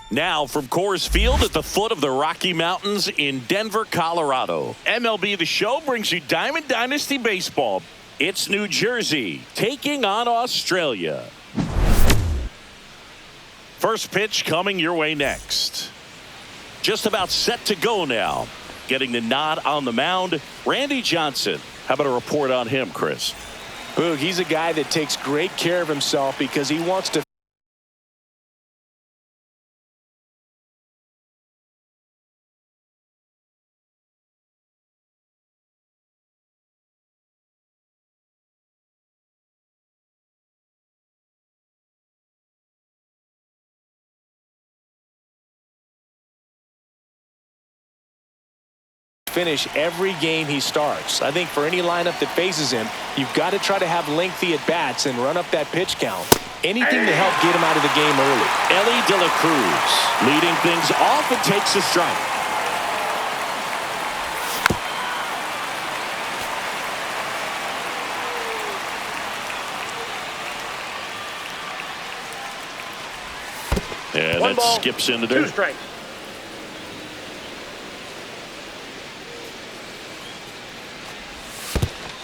Now from Coors Field at the foot of the Rocky Mountains in Denver, Colorado. MLB The Show brings you Diamond Dynasty Baseball. It's New Jersey taking on Australia. First pitch coming your way next. Just about set to go now. Getting the nod on the mound, Randy Johnson. How about a report on him, Chris? Boog, he's a guy that takes great care of himself because he wants to finish every game he starts. I think for any lineup that faces him, you've got to try to have lengthy at-bats and run up that pitch count. Anything to help get him out of the game early. Ellie De La Cruz leading things off and takes a strike. And that skips in the dirt. 2 strikes.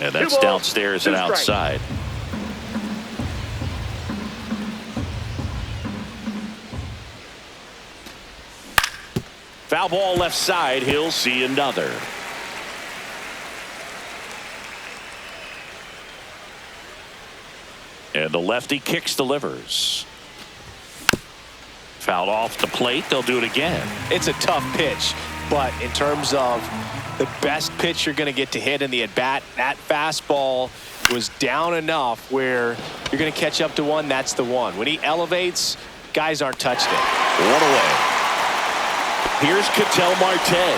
And that's downstairs and outside. Foul ball left side. He'll see another. And the lefty kicks, delivers. Fouled off the plate. They'll do it again. It's a tough pitch, but in terms of the best pitch you're going to get to hit in the at-bat, that fastball was down enough where you're going to catch up to one. That's the one. When he elevates, guys aren't touching it. One away. Here's Ketel Marte.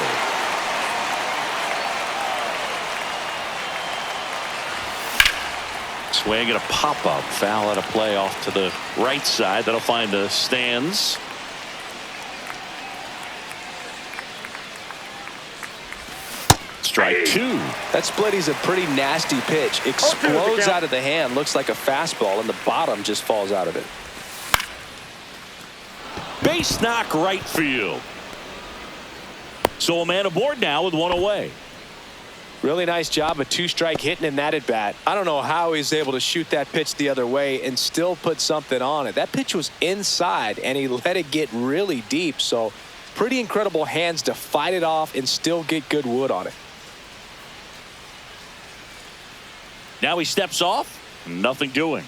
Swing and a pop-up. Foul at a play off to the right side. That'll find the stands. Strike 2. That split is a pretty nasty pitch. Explodes out of the hand. Looks like a fastball, and the bottom just falls out of it. Base knock right field. So a man aboard now with one away. Really nice job of 2-strike hitting in that at bat. I don't know how he's able to shoot that pitch the other way and still put something on it. That pitch was inside and he let it get really deep. So pretty incredible hands to fight it off and still get good wood on it. Now he steps off. Nothing doing.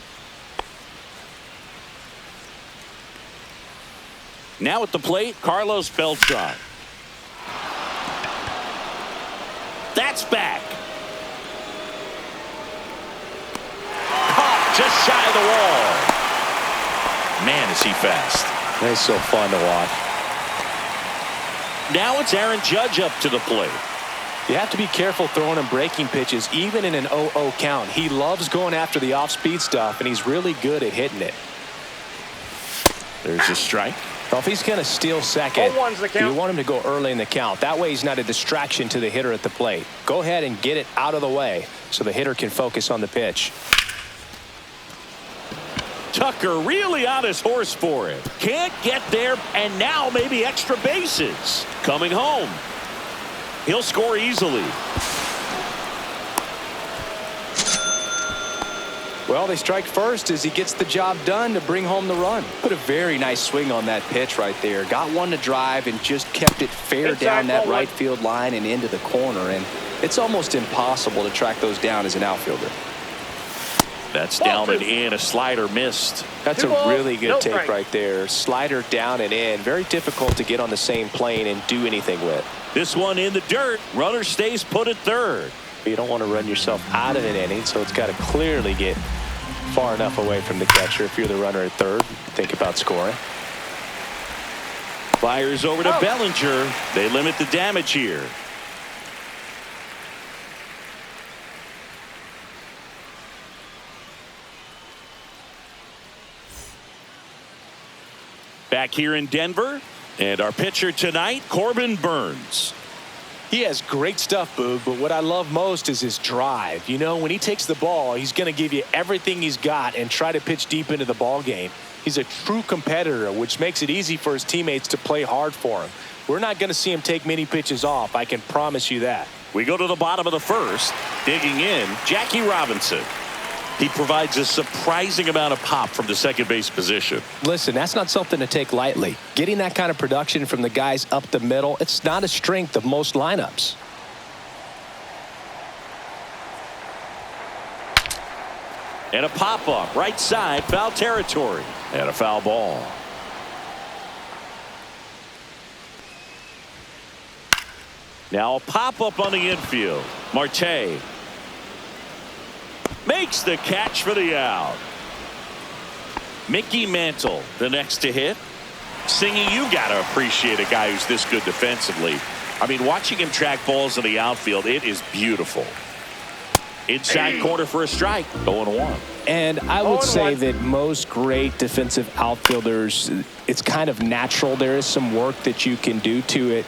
Now at the plate, Carlos Beltran. That's back. Caught just shy of the wall. Man, is he fast. That's so fun to watch. Now it's Aaron Judge up to the plate. You have to be careful throwing him breaking pitches, even in an 0-0 count. He loves going after the off-speed stuff, and he's really good at hitting it. There's a strike. Well, if he's going to steal second, you want him to go early in the count. That way he's not a distraction to the hitter at the plate. Go ahead and get it out of the way so the hitter can focus on the pitch. Tucker really on his horse for it. Can't get there, and now maybe extra bases. Coming home. He'll score easily. Well, they strike first as he gets the job done to bring home the run. Put a very nice swing on that pitch right there. Got one to drive and just kept it fair down that right field line and into the corner. And it's almost impossible to track those down as an outfielder. That's down and in. A slider missed. That's a really good take right there. Slider down and in. Very difficult to get on the same plane and do anything with. This one in the dirt. Runner stays put at third. You don't want to run yourself out of an inning, so it's got to clearly get far enough away from the catcher. If you're the runner at third, think about scoring. Fires over to Bellinger. They limit the damage here. Back here in Denver, and our pitcher tonight, Corbin Burnes. He has great stuff, Boog, but what I love most is his drive. You know, when he takes the ball, he's going to give you everything he's got and try to pitch deep into the ball game. He's a true competitor, which makes it easy for his teammates to play hard for him. We're not going to see him take many pitches off, I can promise you that. We go to the bottom of the first. Digging in, Jackie Robinson. He provides a surprising amount of pop from the second base position. Listen, that's not something to take lightly. Getting that kind of production from the guys up the middle, it's not a strength of most lineups. And a pop-up, right side, foul territory. And a foul ball. Now a pop-up on the infield. Marte makes the catch for the out. Mickey Mantle, the next to hit. Singy, you got to appreciate a guy who's this good defensively. I mean, watching him track balls in the outfield, it is beautiful. Inside corner for a strike. 0-1. And I would say that most great defensive outfielders, it's kind of natural. There is some work that you can do to it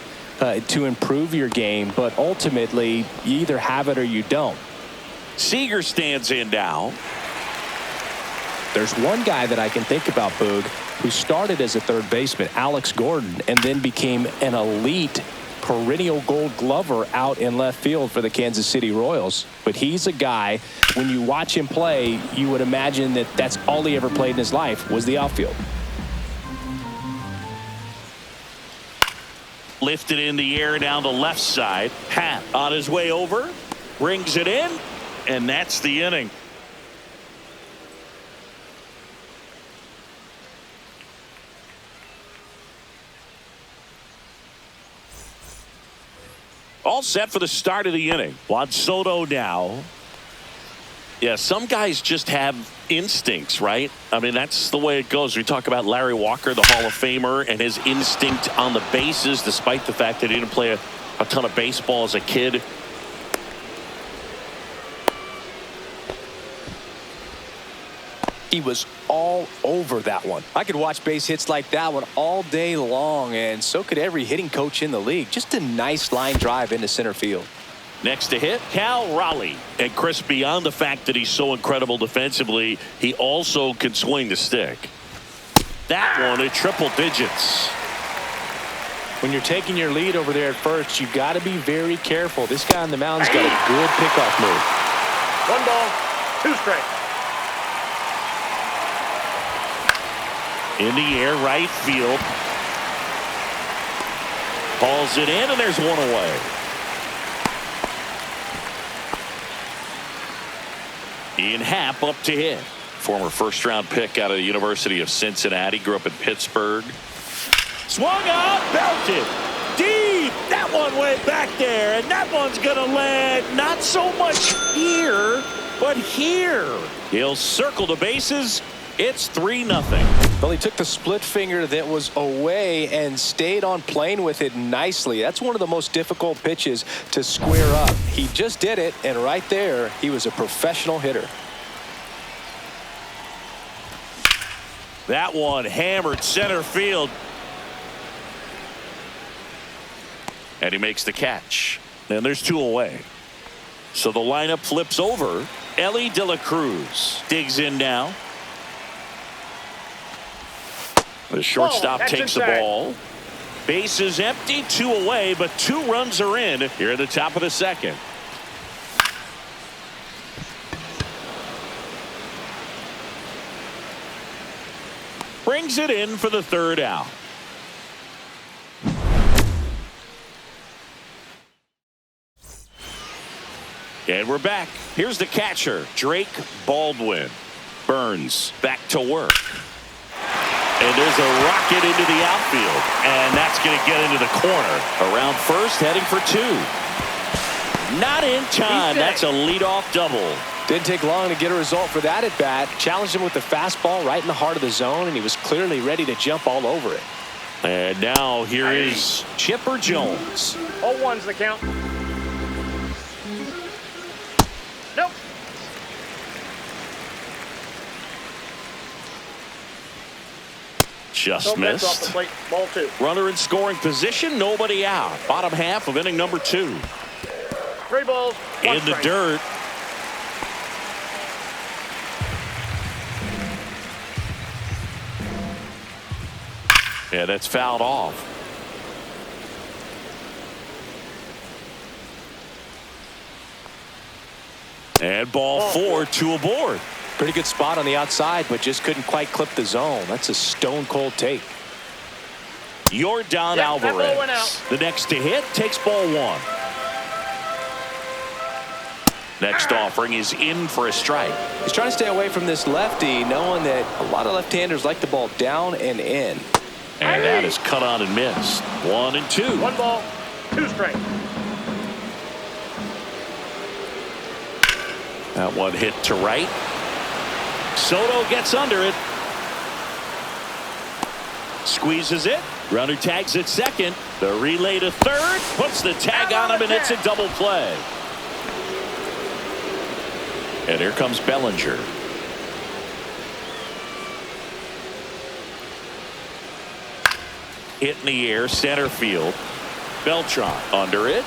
to improve your game, but ultimately you either have it or you don't. Seager stands in now. There's one guy that I can think about, Boog, who started as a third baseman, Alex Gordon, and then became an elite perennial gold glover out in left field for the Kansas City Royals. But he's a guy, when you watch him play, you would imagine that that's all he ever played in his life was the outfield. Lifted in the air down the left side. Pat on his way over. Brings it in. And that's the inning. All set for the start of the inning. Juan Soto now. Yeah, some guys just have instincts, right? I mean, that's the way it goes. We talk about Larry Walker, the Hall of Famer, and his instinct on the bases, despite the fact that he didn't play a ton of baseball as a kid. He was all over that one. I could watch base hits like that one all day long, and so could every hitting coach in the league. Just a nice line drive into center field. Next to hit, Cal Raleigh. And Chris, beyond the fact that he's so incredible defensively, he also can swing the stick. That one at triple digits. When you're taking your lead over there at first, you've got to be very careful. This guy on the mound's got a good pickoff move. 1 ball, 2 strikes. In the air, right field. Hauls it in, and there's one away. Ian Happ up to hit. Former first-round pick out of the University of Cincinnati. Grew up in Pittsburgh. Swung out, belted. Deep. That one went back there, and that one's going to land not so much here, but here. He'll circle the bases. It's 3-0. Well, he took the split finger that was away and stayed on plane with it nicely. That's one of the most difficult pitches to square up. He just did it, and right there, he was a professional hitter. That one hammered center field. And he makes the catch. And there's 2 away. So the lineup flips over. Ellie De La Cruz digs in now. The shortstop takes the ball. Base is empty, 2 away, but 2 runs are in here at the top of the second. Brings it in for the 3rd out. And we're back. Here's the catcher, Drake Baldwin. Burns back to work. And there's a rocket into the outfield. And that's going to get into the corner. Around first, heading for 2. Not in time. That's a leadoff double. Didn't take long to get a result for that at bat. Challenged him with the fastball right in the heart of the zone, and he was clearly ready to jump all over it. And now here is Chipper Jones. 0-1's the count. Nope. Just No bets off the missed. plate. Ball 2. Runner in scoring position, nobody out. Bottom half of inning number 2. 3 balls. 1 In the strike. dirt. Yeah, that's fouled off. And ball 4, 2 aboard. Pretty good spot on the outside, but just couldn't quite clip the zone. That's a stone cold take. Yordan Yep, that ball went Alvarez. out. The next to hit takes ball 1. Next offering is in for a strike. He's trying to stay away from this lefty, knowing that a lot of left-handers like the ball down and in. And that is cut on and missed. 1 and 2. 1 ball. 2 strikes. That one hit to right. Soto gets under it. Squeezes it. Runner tags at second. The relay to third. Puts the tag on him, and it's a double play. And here comes Bellinger. Hit in the air, center field. Beltran under it.